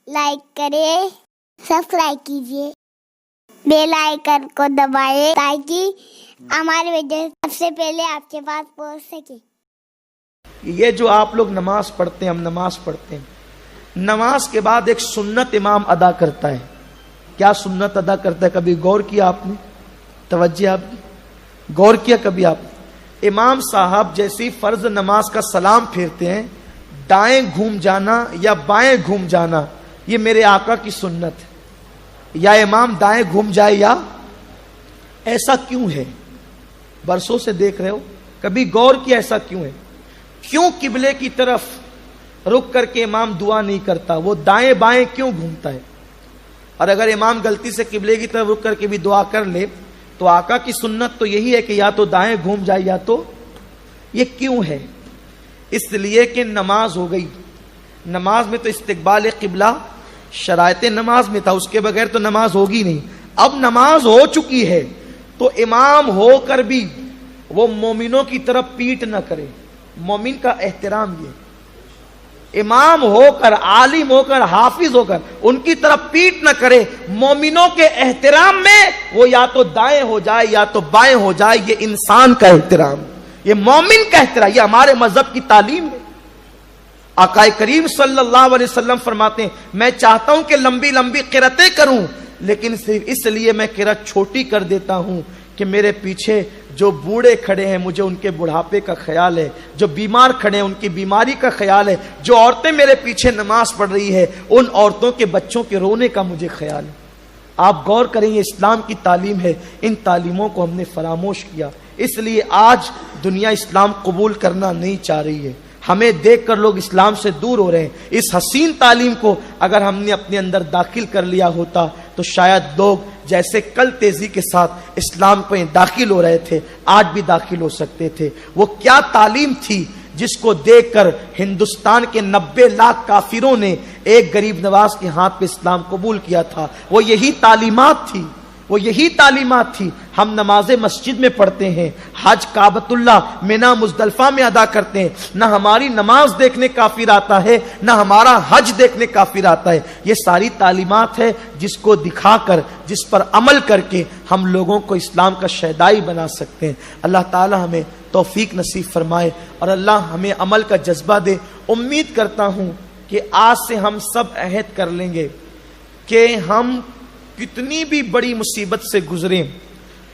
Like करें, subscribe कीजिए, bell icon को दबाएं ताकि हमारे वीडियो सबसे पहले आपके पास पहुंच सके। ये जो आप लोग नमाज पढ़ते हैं, हम नमाज पढ़ते हैं, नमाज के बाद एक सुन्नत इमाम अदा करता है। क्या सुन्नत अदा करता है? कभी गौर किया आपने? तवज्जो आपने गौर किया कभी आपने? इमाम साहब जैसी फर्ज नमाज का सलाम फेरते हैं, दाएं घूम जाना या बाएं घूम जाना, ये मेरे आका की सुन्नत है। या इमाम दाएं घूम जाए या, ऐसा क्यों है? बरसों से देख रहे हो, कभी गौर किया ऐसा क्यों है? क्यों किबले की तरफ रुक करके इमाम दुआ नहीं करता? वो दाएं बाएं क्यों घूमता है? और अगर इमाम गलती से किबले की तरफ रुक करके भी दुआ कर ले तो आका की सुन्नत तो यही है कि या तो दाएं घूम जाए या तो, ये क्यों है? इसलिए कि नमाज हो गई, नमाज में तो इस्तिकबाल किबला शरायत नमाज में था, उसके बगैर तो नमाज होगी नहीं। अब नमाज हो चुकी है तो इमाम होकर भी वो मोमिनों की तरफ पीठ न करे। मोमिन का एहतराम ये, इमाम होकर, आलिम होकर, हाफिज होकर उनकी तरफ पीठ न करे। मोमिनों के एहतराम में वो या तो दाएं हो जाए या तो बाएं हो जाए, ये इंसान का एहतराम, ये मोमिन का एहतराम, ये हमारे मजहब की तालीम है। आकाए करीम सल्लल्लाहु अलैहि वसल्लम फरमाते हैं, मैं चाहता हूं कि लंबी लंबी किरतें करूं, लेकिन सिर्फ इसलिए मैं किरत छोटी कर देता हूं कि मेरे पीछे जो बूढ़े खड़े हैं मुझे उनके बुढ़ापे का ख्याल है, जो बीमार खड़े हैं उनकी बीमारी का ख्याल है, जो औरतें मेरे पीछे नमाज पढ़ रही है उन औरतों के बच्चों के रोने का मुझे ख्याल है। आप गौर करेंगे, इस्लाम की तालीम है, इन तालीमों को हमने फरामोश किया, इसलिए आज दुनिया इस्लाम कबूल करना नहीं चाह रही है। हमें देखकर लोग इस्लाम से दूर हो रहे हैं। इस हसीन तालीम को अगर हमने अपने अंदर दाखिल कर लिया होता तो शायद लोग जैसे कल तेजी के साथ इस्लाम में दाखिल हो रहे थे आज भी दाखिल हो सकते थे। वो क्या तालीम थी जिसको देखकर हिंदुस्तान के 90 लाख काफिरों ने एक गरीब नवाज के हाथ पे इस्लाम कबूल किया था। वो यही तालीमात थी, वो यही तालीमात थी। हम नमाजें मस्जिद में पढ़ते हैं, हज काबतुल्ला मिना मुजदलफा में अदा करते हैं, ना हमारी नमाज देखने काफिर आता है ना हमारा हज देखने काफिर आता है। ये सारी तालीमात है जिसको दिखाकर, जिस पर अमल करके हम लोगों को इस्लाम का शहदाई बना सकते हैं। अल्लाह ताला हमें तौफीक नसीब फरमाए और अल्लाह हमें अमल का जज्बा दे। उम्मीद करता हूं कि आज से हम सब अहद कर लेंगे कि हम कितनी भी बड़ी मुसीबत से गुजरें,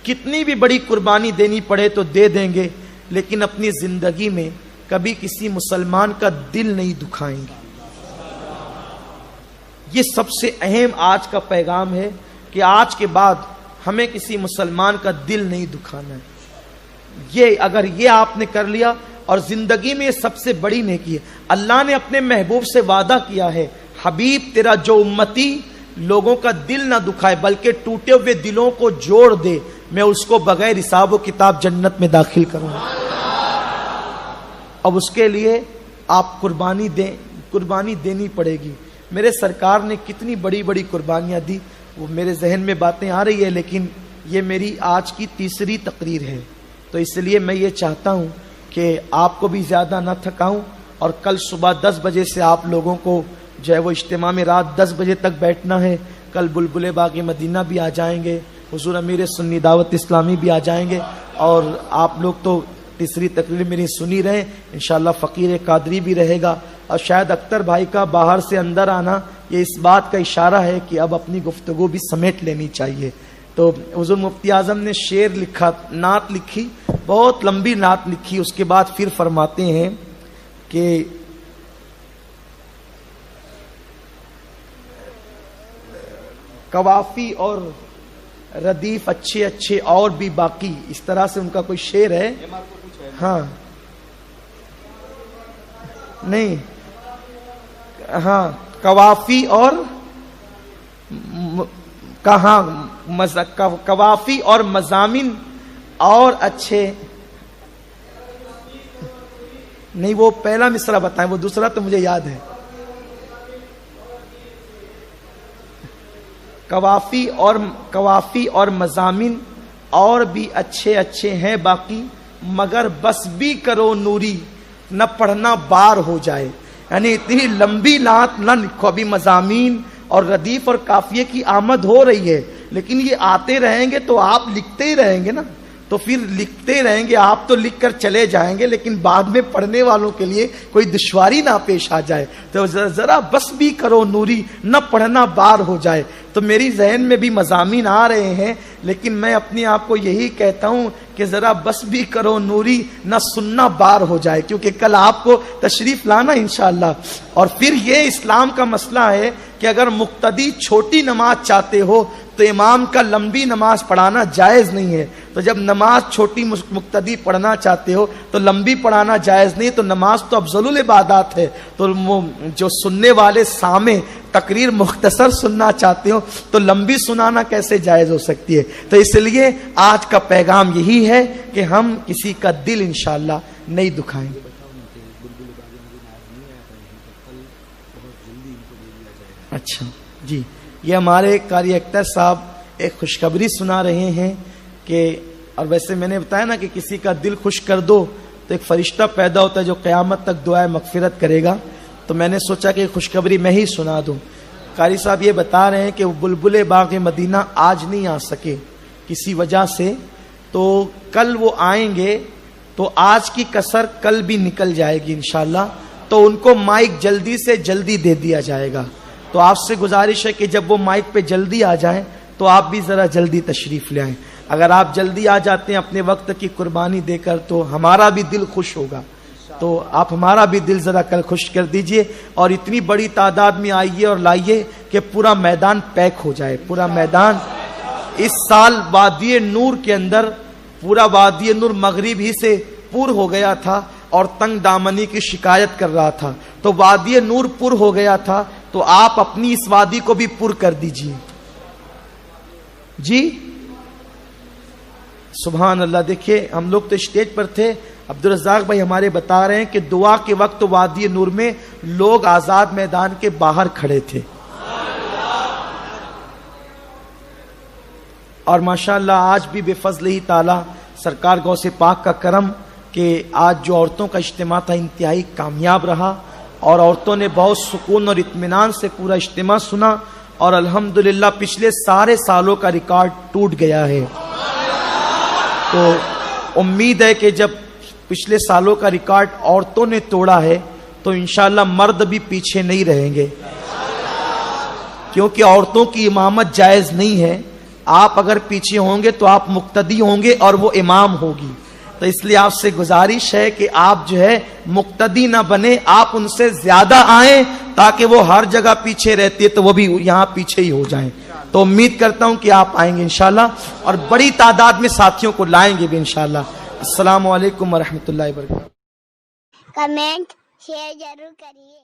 कितनी भी बड़ी कुर्बानी देनी पड़े तो दे देंगे, लेकिन अपनी जिंदगी में कभी किसी मुसलमान का दिल नहीं दुखाएंगे। ये सबसे अहम आज का पैगाम है कि आज के बाद हमें किसी मुसलमान का दिल नहीं दुखाना है। ये अगर ये आपने कर लिया, और जिंदगी में सबसे बड़ी नेकी है। अल्लाह ने अपने महबूब से वादा किया है, हबीब तेरा जो उम्मती लोगों का दिल ना दुखाए बल्कि टूटे हुए दिलों को जोड़ दे, मैं उसको बगैर हिसाब व किताब जन्नत में दाखिल करूंगा। अब उसके लिए आप कुर्बानी देनी पड़ेगी। मेरे सरकार ने कितनी बड़ी बड़ी कुर्बानियां दी, वो मेरे जहन में बातें आ रही है, लेकिन ये मेरी आज की तीसरी तकरीर है, तो इसलिए मैं ये चाहता हूं कि आपको भी ज्यादा ना थकाऊं। और कल सुबह 10 बजे से आप लोगों को जो है वो इज्तिमा में रात 10 बजे तक बैठना है। कल बुलबुले बागी मदीना भी आ जाएंगे, हुजूर अमीर सुन्नी दावत इस्लामी भी आ जाएंगे, और आप लोग तो तीसरी तकरीर मेरी सुनी रहे। इंशाल्लाह फ़कीर कादरी भी रहेगा, और शायद अख्तर भाई का बाहर से अंदर आना ये इस बात का इशारा है कि अब अपनी गुफ्तगू भी समेट लेनी चाहिए। तो हुजूर मुफ्ती आजम ने शेर लिखा, नात लिखी, बहुत लंबी नात लिखी। उसके बाद फिर फरमाते हैं कि कवाफी और रदीफ अच्छे अच्छे और भी बाकी, इस तरह से उनका कोई शेर है। हाँ नहीं, हाँ कवाफी और कवाफी और मजामिन और अच्छे नहीं, वो पहला मिसरा बताएं, वो दूसरा तो मुझे याद है। कवाफी और मजामिन और भी अच्छे अच्छे हैं बाकी, मगर बस भी करो नूरी, न पढ़ना बार हो जाए। یعنی اتنی لمبی نعت نہ لکھو. ابھی مضامین اور ردیف اور قافیے کی آمد ہو رہی ہے، لیکن یہ آتے رہیں گے تو آپ لکھتے ہی رہیں گے نا، تو پھر لکھتے رہیں گے. آپ تو لکھ کر چلے جائیں گے، لیکن بعد میں پڑھنے والوں کے لیے کوئی دشواری نہ پیش آ جائے. تو ذرا بس بھی کرو نوری، نہ پڑھنا بار ہو جائے. تو میری ذہن میں بھی مضامین آ رہے ہیں، لیکن میں اپنے آپ کو یہی کہتا ہوں کہ ذرا بس بھی کرو نوری، نہ سننا بار ہو جائے، کیونکہ کل آپ کو تشریف لانا انشاءاللہ. اور پھر یہ اسلام کا مسئلہ ہے کہ اگر مقتدی چھوٹی نماز چاہتے ہو تو امام کا لمبی نماز پڑھانا جائز نہیں ہے. تو جب نماز چھوٹی مقتدی پڑھنا چاہتے ہو تو لمبی پڑھانا جائز نہیں. تو نماز تو افضل العبادات ہے، تو جو سننے والے سامع تقریر مختصر سننا چاہتے ہو تو لمبی سنانا کیسے جائز ہو سکتی ہے. تو اس لیے آج کا پیغام یہی ہے کہ ہم کسی کا دل انشاءاللہ نہیں دکھائیں. اچھا جی، یہ ہمارے قاری اختر صاحب ایک خوشخبری سنا رہے ہیں کہ، اور ویسے میں نے بتایا نا کہ کسی کا دل خوش کر دو تو ایک فرشتہ پیدا ہوتا ہے جو قیامت تک دعائے مغفرت کرے گا. تو میں نے سوچا کہ خوشخبری میں ہی سنا دوں. قاری صاحب یہ بتا رہے ہیں کہ وہ بلبل باغ مدینہ آج نہیں آ سکے کسی وجہ سے، تو کل وہ آئیں گے تو آج کی کسر کل بھی نکل جائے گی انشاءاللہ. تو ان کو مائک جلدی سے جلدی دے دیا جائے گا. تو آپ سے گزارش ہے کہ جب وہ مائک پہ جلدی آ جائیں تو آپ بھی ذرا جلدی تشریف لے آئیں. اگر آپ جلدی آ جاتے ہیں اپنے وقت کی قربانی دے کر تو ہمارا بھی دل خوش ہوگا. تو آپ ہمارا بھی دل ذرا کل خوش کر دیجئے، اور اتنی بڑی تعداد میں آئیے اور لائیے کہ پورا میدان پیک ہو جائے. پورا میدان اس سال وادی نور کے اندر، پورا وادی نور مغرب ہی سے پور ہو گیا تھا اور تنگ دامنی کی شکایت کر رہا تھا. تو وادی نور پور ہو گیا تھا، تو آپ اپنی اس وادی کو بھی پر کر دیجئے. جی سبحان اللہ. دیکھیے ہم لوگ تو اسٹیج پر تھے، عبدالرزاق بھائی ہمارے بتا رہے ہیں کہ دعا کے وقت وادی نور میں لوگ آزاد میدان کے باہر کھڑے تھے. اور ماشاءاللہ آج بھی بے فضل ہی تعالی سرکار غوث پاک کا کرم کہ آج جو عورتوں کا اجتماع تھا انتہائی کامیاب رہا، اور عورتوں نے بہت سکون اور اطمینان سے پورا اجتماع سنا، اور الحمدللہ پچھلے سارے سالوں کا ریکارڈ ٹوٹ گیا ہے. تو امید ہے کہ جب پچھلے سالوں کا ریکارڈ عورتوں نے توڑا ہے تو انشاءاللہ مرد بھی پیچھے نہیں رہیں گے، کیونکہ عورتوں کی امامت جائز نہیں ہے. آپ اگر پیچھے ہوں گے تو آپ مقتدی ہوں گے اور وہ امام ہوگی. تو اس لیے آپ سے گزارش ہے کہ آپ جو ہے مقتدی نہ بنے، آپ ان سے زیادہ آئیں تاکہ وہ ہر جگہ پیچھے رہتی ہے تو وہ بھی یہاں پیچھے ہی ہو جائیں. تو امید کرتا ہوں کہ آپ آئیں گے انشاءاللہ، اور بڑی تعداد میں ساتھیوں کو لائیں گے بھی انشاءاللہ. السلام علیکم ورحمۃ اللہ وبرکاتہ. کمنٹ شیئر ضرور کریے.